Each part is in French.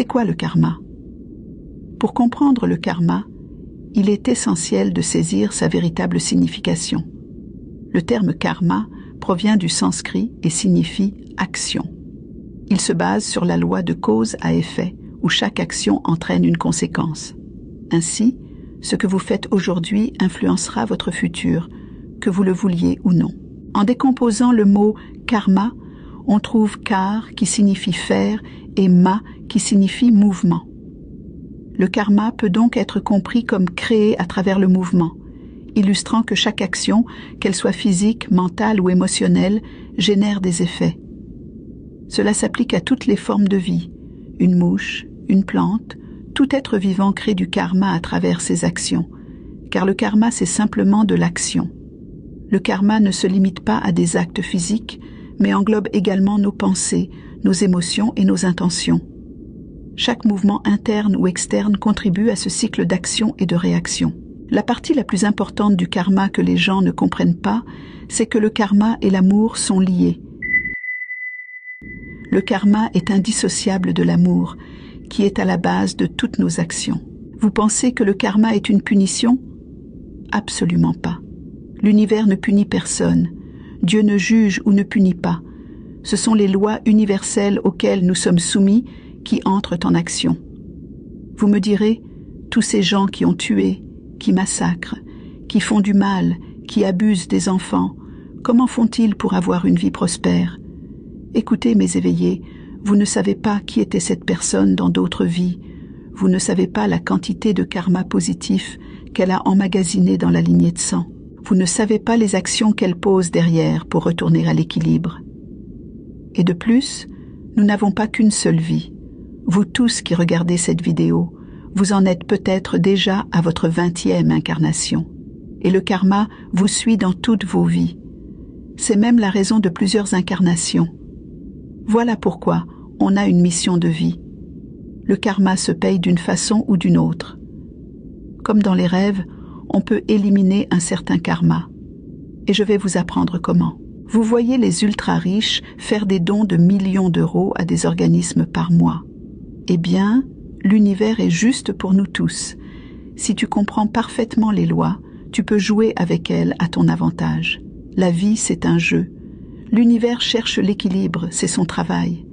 C'est quoi le karma? Pour comprendre le karma, il est essentiel de saisir sa véritable signification. Le terme karma provient du sanskrit et signifie action. Il se base sur la loi de cause à effet, où chaque action entraîne une conséquence. Ainsi, ce que vous faites aujourd'hui influencera votre futur, que vous le vouliez ou non. En décomposant le mot karma, on trouve kar qui signifie faire et ma qui signifie mouvement. Le karma peut donc être compris comme créé à travers le mouvement, illustrant que chaque action, qu'elle soit physique, mentale ou émotionnelle, génère des effets. Cela s'applique à toutes les formes de vie. Une mouche, une plante, tout être vivant crée du karma à travers ses actions, car le karma c'est simplement de l'action. Le karma ne se limite pas à des actes physiques, mais englobe également nos pensées, nos émotions et nos intentions. Chaque mouvement interne ou externe contribue à ce cycle d'action et de réaction. La partie la plus importante du karma que les gens ne comprennent pas, c'est que le karma et l'amour sont liés. Le karma est indissociable de l'amour, qui est à la base de toutes nos actions. Vous pensez que le karma est une punition? Absolument pas. L'univers ne punit personne. Dieu ne juge ou ne punit pas. Ce sont les lois universelles auxquelles nous sommes soumis qui entrent en action. Vous me direz, tous ces gens qui ont tué, qui massacrent, qui font du mal, qui abusent des enfants, comment font-ils pour avoir une vie prospère? Écoutez, mes éveillés, vous ne savez pas qui était cette personne dans d'autres vies. Vous ne savez pas la quantité de karma positif qu'elle a emmagasiné dans la lignée de sang. Vous ne savez pas les actions qu'elle pose derrière pour retourner à l'équilibre. Et de plus, nous n'avons pas qu'une seule vie. Vous tous qui regardez cette vidéo, vous en êtes peut-être déjà à votre 20e incarnation. Et le karma vous suit dans toutes vos vies. C'est même la raison de plusieurs incarnations. Voilà pourquoi on a une mission de vie. Le karma se paye d'une façon ou d'une autre. Comme dans les rêves, on peut éliminer un certain karma. Et je vais vous apprendre comment. Vous voyez les ultra-riches faire des dons de millions d'euros à des organismes par mois. Eh bien, l'univers est juste pour nous tous. Si tu comprends parfaitement les lois, tu peux jouer avec elles à ton avantage. La vie, c'est un jeu. L'univers cherche l'équilibre, c'est son travail.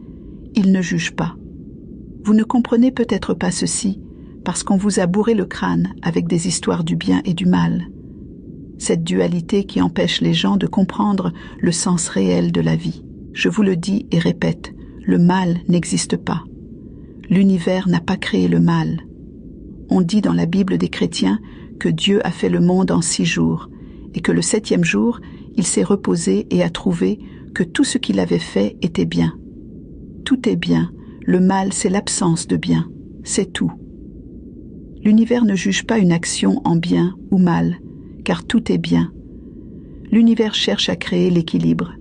Il ne juge pas. Vous ne comprenez peut-être pas ceci, parce qu'on vous a bourré le crâne avec des histoires du bien et du mal. Cette dualité qui empêche les gens de comprendre le sens réel de la vie. Je vous le dis et répète, le mal n'existe pas. L'univers n'a pas créé le mal. On dit dans la Bible des chrétiens que Dieu a fait le monde en 6 jours, et que le 7e jour, il s'est reposé et a trouvé que tout ce qu'il avait fait était bien. Tout est bien, le mal c'est l'absence de bien, c'est tout. L'univers ne juge pas une action en bien ou mal, car tout est bien. L'univers cherche à créer l'équilibre.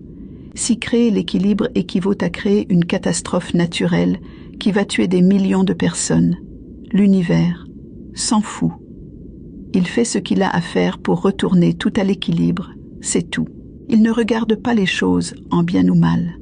Si créer l'équilibre équivaut à créer une catastrophe naturelle qui va tuer des millions de personnes, l'univers s'en fout. Il fait ce qu'il a à faire pour retourner tout à l'équilibre, c'est tout. Il ne regarde pas les choses en bien ou mal.